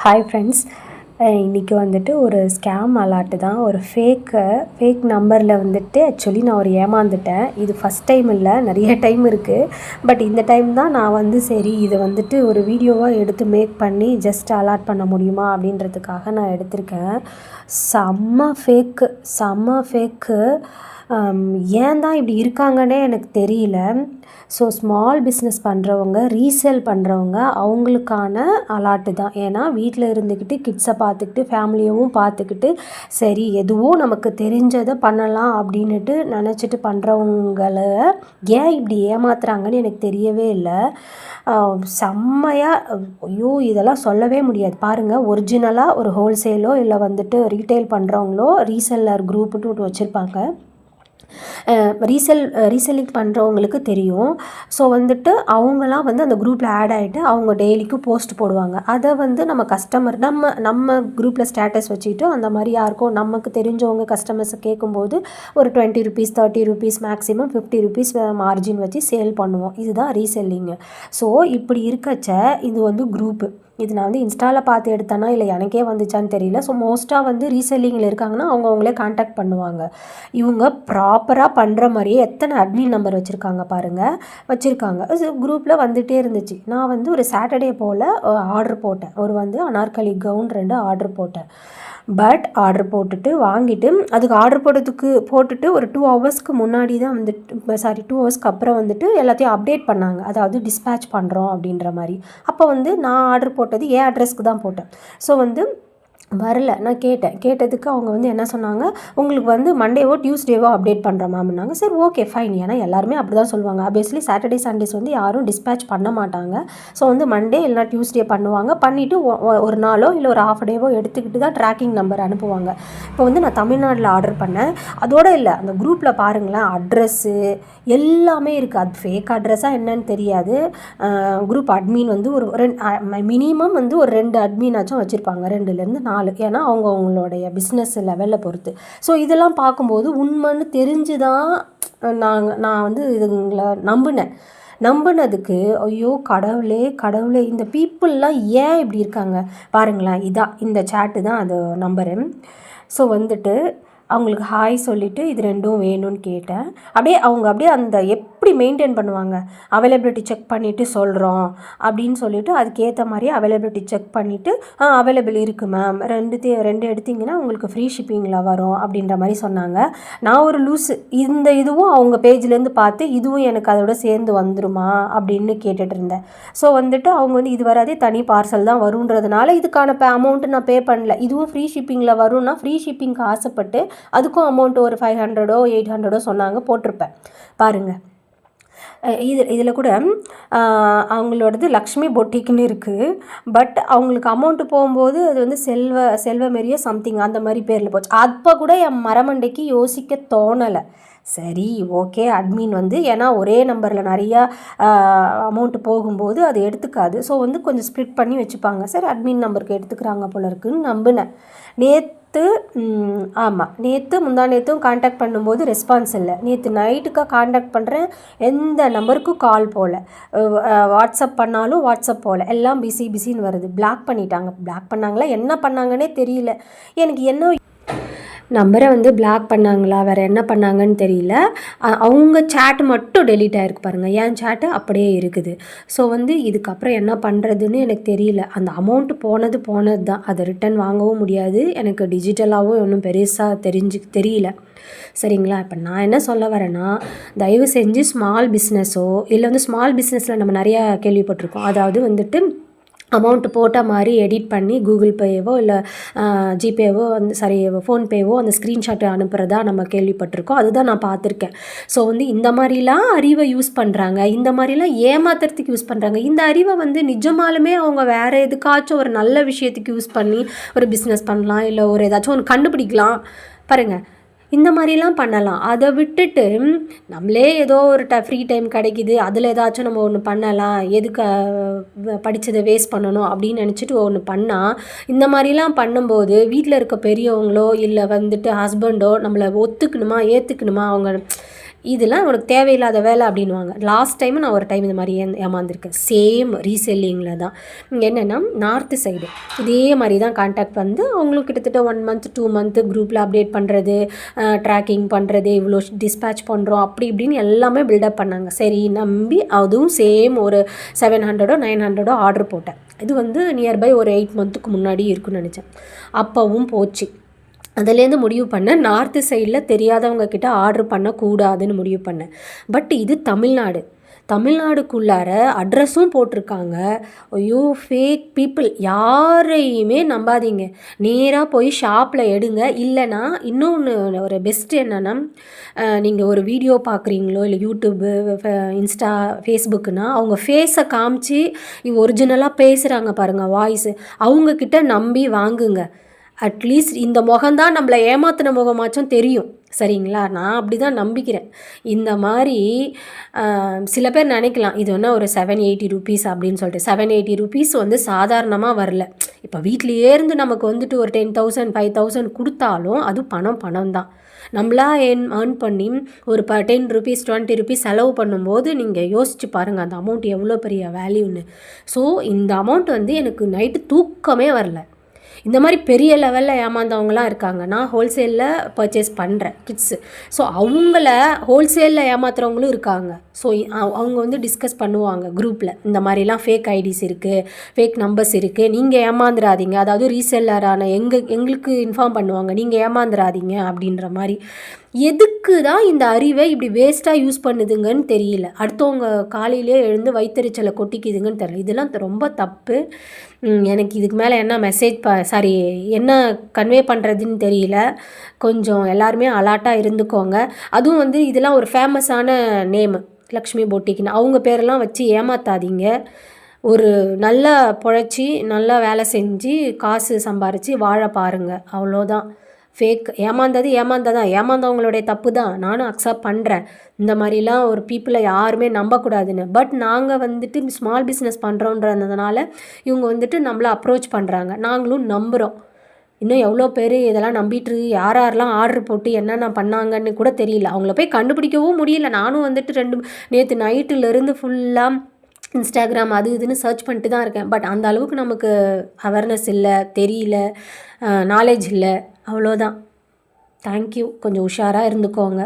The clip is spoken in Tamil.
ஹாய் ஃப்ரெண்ட்ஸ், இன்றைக்கி வந்துட்டு ஒரு ஸ்கேம் அலாட்டு தான். ஒரு ஃபேக் நம்பரில் வந்துட்டு ஆக்சுவலி நான் ஒரு ஏமாந்துட்டேன். இது ஃபஸ்ட் டைம் இல்லை, நிறைய டைம் இருக்குது. பட் இந்த டைம் தான் நான் வந்து சரி இதை வந்துட்டு ஒரு வீடியோவாக எடுத்து மேக் பண்ணி ஜஸ்ட் அலாட் பண்ண முடியுமா அப்படின்றதுக்காக நான் எடுத்திருக்கேன். செம்ம ஃபேக்கு. ஏன் தான் இப்படி இருக்காங்கன்னே எனக்கு தெரியல. ஸோ ஸ்மால் பிஸ்னஸ் பண்ணுறவங்க, ரீசேல் பண்ணுறவங்க அவங்களுக்கான அலாட்டு தான். ஏன்னா வீட்டில் இருந்துக்கிட்டு கிட்ஸை பார்த்துக்கிட்டு ஃபேமிலியவும் பார்த்துக்கிட்டு சரி எதுவும் நமக்கு தெரிஞ்சதை பண்ணலாம் அப்படின்னுட்டு நினச்சிட்டு பண்ணுறவங்கள ஏன் இப்படி ஏமாத்துறாங்கன்னு எனக்கு தெரியவே இல்லை. செம்மையாக ஐயோ இதெல்லாம் சொல்லவே முடியாது. பாருங்கள், ஒரிஜினலாக ஒரு ஹோல்சேலோ இல்லை வந்துட்டு ரீட்டைல் பண்ணுறவங்களோ ரீசெல்லர் குரூப்புன்னு ஒன்று வச்சுருப்பாங்க. ரீசெல்லிங் பண்ணுறவங்களுக்கு தெரியும். ஸோ வந்துட்டு அவங்களாம் வந்து அந்த குரூப்பில் ஆட் ஆகிட்டு அவங்க டெய்லிக்கும் போஸ்ட் போடுவாங்க. அதை வந்து நம்ம கஸ்டமர் நம்ம குரூப்பில் ஸ்டேட்டஸ் வச்சுக்கிட்டு அந்த மாதிரி யாருக்கும் நமக்கு தெரிஞ்சவங்க கஸ்டமர்ஸை கேட்கும்போது ஒரு ₹20 ₹30 மேக்ஸிமம் ₹50 மார்ஜின் வச்சு சேல் பண்ணுவோம். இதுதான் ரீசெல்லிங்கு. ஸோ இப்படி இருக்கச்ச இது வந்து குரூப்பு. இது நான் வந்து இன்ஸ்டாவில் பார்த்து எடுத்தேன்னா இல்லை எனக்கே வந்துச்சான்னு தெரியல. ஸோ மோஸ்ட்டாக வந்து ரீசெல்லிங்கில் இருக்காங்கன்னா அவங்களே கான்டாக்ட் பண்ணுவாங்க. இவங்க ப்ராப்பராக பண்ணுற மாதிரியே எத்தனை அட்மின் நம்பர் வச்சுருக்காங்க வச்சுருக்காங்க. குரூப்பில் வந்துகிட்டே இருந்துச்சு. நான் வந்து ஒரு சாட்டர்டே போல் ஆர்டர் போட்டேன். ஒரு வந்து அனார்கலி கவுன் 2 ஆர்டர் போட்டேன். பட் ஆர்டர் போட்டுட்டு வாங்கிட்டு அதுக்கு ஆர்டர் போட்டுட்டு ஒரு 2 ஹவர்ஸ்க்கு முன்னாடி தான் வந்துட்டு 2 ஹவர்ஸ்க்கு அப்புறம் வந்துட்டு எல்லாத்தையும் அப்டேட் பண்ணாங்க. அதாவது டிஸ்பேட்ச் பண்ணுறோம் அப்படின்ற மாதிரி. அப்போ வந்து நான் ஆர்டர் போட்டது என் அட்ரஸ்க்கு தான் போட்டேன். ஸோ வந்து வரல. நான் கேட்டதுக்கு அவங்க வந்து என்ன சொன்னாங்க, உங்களுக்கு வந்து மண்டேவோ டியூஸ்டேவோ அப்டேட் பண்ணுற மேம்னாங்க. சரி ஓகே ஃபைன். ஏன்னா எல்லாருமே அப்படி தான் சொல்லுவாங்க. ஆப்வியஸ்லி சாட்டர்டே சண்டேஸ் வந்து யாரும் டிஸ்பேட்ச் பண்ண மாட்டாங்க. ஸோ வந்து மண்டே இல்லைனா டியூஸ்டே பண்ணுவாங்க. பண்ணிவிட்டு ஒரு நாளோ இல்லை ஒரு ஹாஃப் டேவோ எடுத்துக்கிட்டு தான் ட்ராக்கிங் நம்பர் அனுப்புவாங்க. இப்போ வந்து நான் தமிழ்நாட்டில் ஆர்டர் பண்ணேன். அதோடு இல்லை, அந்த குரூப்பில் பாருங்களேன், அட்ரெஸ்ஸு எல்லாமே இருக்குது. அது ஃபேக் அட்ரெஸ்ஸாக என்னன்னு தெரியாது. குரூப் அட்மின் வந்து ஒரு மினிமம் வந்து ஒரு 2 அட்மினாச்சும் வச்சுருப்பாங்க, 2லேருந்து 4. ஏன்னா அவங்களுடைய பிஸ்னஸ் லெவலில் பொறுத்து. ஸோ இதெல்லாம் பார்க்கும்போது உண்மைன்னு தெரிஞ்சு தான் நான் வந்து இதுங்களை நம்பினதுக்கு ஐயோ கடவுளே இந்த பீப்புளெலாம் ஏன் இப்படி இருக்காங்க பாருங்களேன். இந்த சேட்டு தான் அது நம்பரு. ஸோ வந்துட்டு அவங்களுக்கு ஹாய் சொல்லிவிட்டு இது 2ம் வேணும்னு கேட்டேன். அவங்க அந்த எப்படி மெயின்டைன் பண்ணுவாங்க, அவைலபிலிட்டி செக் பண்ணிவிட்டு சொல்கிறோம் அப்படின்னு சொல்லிவிட்டு அதுக்கேற்ற மாதிரியே அவைலபிலிட்டி செக் பண்ணிவிட்டு அவைலபிள் இருக்குது மேம், 2 எடுத்திங்கன்னா உங்களுக்கு ஃப்ரீ ஷிப்பிங்கில் வரும் அப்படின்ற மாதிரி சொன்னாங்க. நான் ஒரு லூஸு. இதுவும் அவங்க பேஜ்லேருந்து பார்த்து இதுவும் எனக்கு அதோட சேர்ந்து வந்துருமா அப்படின்னு கேட்டுட்டு இருந்தேன். ஸோ வந்துட்டு அவங்க வந்து இது வராதே தனி பார்சல் தான் வருன்றதுனால இதுக்கான அமௌண்ட்டு நான் பே பண்ணல. இதுவும் ஃப்ரீ ஷிப்பிங்கில் வரும்னா ஃப்ரீ ஷிப்பிங்க்கு ஆசைப்பட்டு அதுக்கும் அமௌண்ட்டு ஒரு 500 800 சொன்னாங்க, போட்டிருப்பேன் பாருங்கள். இதில் கூட அவங்களோடது லக்ஷ்மி பொட்டிக்குன்னு இருக்குது. பட் அவங்களுக்கு அமௌண்ட்டு போகும்போது அது வந்து செல்வமெரிய சம்திங் அந்த மாதிரி பேரில் போச்சு. அப்போ கூட என் மரமண்டைக்கு யோசிக்க தோணலை. சரி ஓகே, அட்மின் வந்து ஏன்னா ஒரே நம்பரில் நிறையா அமௌண்ட்டு போகும்போது அது எடுத்துக்காது. ஸோ வந்து கொஞ்சம் ஸ்ப்ளிட் பண்ணி வச்சுப்பாங்க. சரி அட்மின் நம்பருக்கு எடுத்துக்கிறாங்க போல இருக்குன்னு நம்பினேன். நேற்று முந்தாநேற்றும் காண்டாக்ட் பண்ணும்போது ரெஸ்பான்ஸ் இல்லை. நேற்று நைட்டுக்காக காண்டாக்ட் பண்ணுறேன், எந்த நம்பருக்கும் கால் போகல. வாட்ஸ்அப் பண்ணாலும் வாட்ஸ்அப் போகல. எல்லாம் பிஸின்னு வருது. பிளாக் பண்ணாங்களா என்ன பண்ணாங்கன்னே தெரியல. எனக்கு என்ன நம்பரை வந்து பிளாக் பண்ணாங்களா வேறு என்ன பண்ணாங்கன்னு தெரியல. அவங்க சேட்டு மட்டும் டெலீட் ஆகிருக்கு பாருங்கள். என் சேட்டு அப்படியே இருக்குது. ஸோ வந்து இதுக்கப்புறம் என்ன பண்ணுறதுன்னு எனக்கு தெரியல. அந்த அமௌண்ட்டு போனது தான். அதை ரிட்டன் வாங்கவும் முடியாது. எனக்கு டிஜிட்டலாகவும் ஒன்றும் பெருசாக தெரியல. சரிங்களா? இப்போ நான் என்ன சொல்ல வரேன்னா, தயவு செஞ்சு ஸ்மால் பிஸ்னஸோ இல்லை வந்து ஸ்மால் பிஸ்னஸில் நம்ம நிறையா கேள்விப்பட்டிருக்கோம். அதாவது வந்துட்டு அமௌண்ட்டு போட்ட மாதிரி எடிட் பண்ணி கூகுள் பேவோ இல்லை ஜிபேவோ ஃபோன்பேவோ அந்த ஸ்க்ரீன்ஷாட்டை அனுப்புகிறதா நம்ம கேள்விப்பட்டிருக்கோம். அதுதான் நான் பார்த்துருக்கேன். ஸோ வந்து இந்த மாதிரிலாம் அறிவை யூஸ் பண்ணுறாங்க, இந்த மாதிரிலாம் ஏமாத்துறதுக்கு யூஸ் பண்ணுறாங்க. இந்த அறிவை வந்து நிஜமாலுமே அவங்க வேறு எதுக்காச்சும் ஒரு நல்ல விஷயத்துக்கு யூஸ் பண்ணி ஒரு பிஸ்னஸ் பண்ணலாம், இல்லை ஒரு ஏதாச்சும் ஒன்று கண்டுபிடிக்கலாம் பாருங்கள். இந்த மாதிரிலாம் பண்ணலாம். அதை விட்டுட்டு நம்மளே ஏதோ ஒரு ஃப்ரீ டைம் கிடைக்கிது, அதில் ஏதாச்சும் நம்ம ஒன்று பண்ணலாம், எதுக்கு படித்ததை வேஸ்ட் பண்ணணும் அப்படின்னு நினச்சிட்டு ஒன்று பண்ணால், இந்த மாதிரிலாம் பண்ணும்போது வீட்டில் இருக்க பெரியவங்களோ இல்லை வந்துட்டு ஹஸ்பண்டோ நம்மளை ஏற்றுக்கணுமா அவங்க இதெல்லாம் உனக்கு தேவையில்லாத வேலை அப்படின்வாங்க. லாஸ்ட் டைம் நான் ஒரு டைம் இந்த மாதிரி ஏமாந்துருக்கேன். சேம் ரீசெல்லிங்கில் தான். என்னென்னா நார்த்து சைடு இதே மாதிரி தான் கான்டாக்ட் வந்து அவங்களும் கிட்டத்தட்ட 1 மந்த் 2 மந்த்து குரூப்பில் அப்டேட் பண்ணுறது, ட்ராக்கிங் பண்ணுறது, இவ்வளோ டிஸ்பேச் பண்ணுறோம் அப்படி இப்படின்னு எல்லாமே பில்டப் பண்ணாங்க. சரி நம்பி அதுவும் சேம் ஒரு 700 900 ஆர்டர் போட்டேன். இது வந்து நியர்பை ஒரு 8 மந்த்துக்கு முன்னாடி இருக்குன்னு நினச்சேன். அப்போவும் போச்சு. அதுலேருந்து முடிவு பண்ணேன் நார்த்து சைடில் தெரியாதவங்க கிட்ட ஆர்டர் பண்ணக்கூடாதுன்னு முடிவு பண்ணேன். பட் இது தமிழ்நாடுக்குள்ளார அட்ரஸும் போட்டிருக்காங்க. ஐயோ ஃபேக் பீப்புள், யாரையுமே நம்பாதீங்க. நேராக போய் ஷாப்பில் எடுங்க. இல்லைனா இன்னொன்று ஒரு பெஸ்ட்டு என்னென்னா, நீங்கள் ஒரு வீடியோ பார்க்குறீங்களோ இல்லை யூடியூப்பு, இன்ஸ்டா, ஃபேஸ்புக்குனா அவங்க ஃபேஸை காமிச்சு ஒரிஜினலாக பேசுகிறாங்க பாருங்கள் வாய்ஸு, அவங்கக்கிட்ட நம்பி வாங்குங்க. அட்லீஸ்ட் இந்த முகம்தான் நம்மளை ஏமாத்தின முகமாச்சும் தெரியும். சரிங்களா? நான் அப்படி தான் நம்பிக்கிறேன். இந்த மாதிரி சில பேர் நினைக்கலாம் இது ஒன்றா ஒரு 780 ருபீஸ் அப்படின்னு சொல்லிட்டு. 780 ருபீஸ் வந்து சாதாரணமாக வரல. இப்போ வீட்லேயே இருந்து நமக்கு வந்துட்டு ஒரு 10,000 5,000 கொடுத்தாலும் அது பணம் தான். நம்மளா ஏர்ன் பண்ணி ஒரு 10 ருபீஸ் 20 ருபீஸ் செலவு பண்ணும்போது நீங்கள் யோசிச்சு பாருங்கள் அந்த அமௌண்ட் எவ்வளோ பெரிய வேல்யூன்னு. ஸோ இந்த அமௌண்ட் வந்து எனக்கு நைட்டு தூக்கமே வரல. இந்த மாதிரி பெரிய லெவலில் ஏமாந்தவங்களாம் இருக்காங்க. நான் ஹோல்சேலில் பர்ச்சேஸ் பண்ணுறேன் கிட்ஸு. ஸோ அவங்கள ஹோல்சேலில் ஏமாத்துறவங்களும் இருக்காங்க. ஸோ அவங்க வந்து டிஸ்கஸ் பண்ணுவாங்க குரூப்பில், இந்த மாதிரிலாம் ஃபேக் ஐடிஸ் இருக்குது, ஃபேக் நம்பர்ஸ் இருக்குது, நீங்கள் ஏமாந்துடாதீங்க. அதாவது ரீசெல்லரான எங்களுக்கு இன்ஃபார்ம் பண்ணுவாங்க, நீங்கள் ஏமாந்துடாதீங்க அப்படின்ற மாதிரி. எதுக்கு தான் இந்த அறிவை இப்படி வேஸ்ட்டாக யூஸ் பண்ணுதுங்கன்னு தெரியல. அடுத்தவங்க காலையிலே எழுந்து வயிற்றெரிச்சலை கொட்டிக்குதுங்கன்னு தெரியல. இதெல்லாம் ரொம்ப தப்பு. எனக்கு இதுக்கு மேலே என்ன என்ன கன்வே பண்ணுறதுன்னு தெரியல. கொஞ்சம் எல்லாருமே அலர்ட்டாக இருந்துக்கோங்க. அதுவும் வந்து இதெல்லாம் ஒரு ஃபேமஸான நேமு, லக்ஷ்மி பொட்டிக்குன்னு. அவங்க பேரெல்லாம் வச்சு ஏமாற்றாதீங்க. ஒரு நல்லா பொழைச்சி நல்லா வேலை செஞ்சு காசு சம்பாரித்து வாழ பாருங்கள். அவ்வளோதான். ஏமாந்தவங்களுடைய தப்பு தான், நானும் அக்செப்ட் பண்ணுறேன். இந்த மாதிரிலாம் ஒரு பீப்புளை யாருமே நம்பக்கூடாதுன்னு. பட் நாங்கள் வந்துட்டு ஸ்மால் பிஸ்னஸ் பண்ணுறோன்றதுனால இவங்க வந்துட்டு நம்மளை அப்ரோச் பண்ணுறாங்க, நாங்களும் நம்புகிறோம். இன்னும் எவ்வளோ பேர் இதெல்லாம் நம்பிட்டு யாரெல்லாம் ஆர்டர் போட்டு என்னென்ன பண்ணாங்கன்னு கூட தெரியல. அவங்கள போய் கண்டுபிடிக்கவும் முடியல. நானும் வந்துட்டு நேற்று நைட்டுலேருந்து ஃபுல்லாக இன்ஸ்டாகிராம் அது இதுன்னு சர்ச் பண்ணிட்டு தான் இருக்கேன். பட் அந்த அளவுக்கு நமக்கு அவேர்னஸ் இல்லை, தெரியல, நாலேஜ் இல்லை. அவ்வளோதான். தேங்க்யூ. கொஞ்சம் உஷாராக இருந்துக்கோங்க.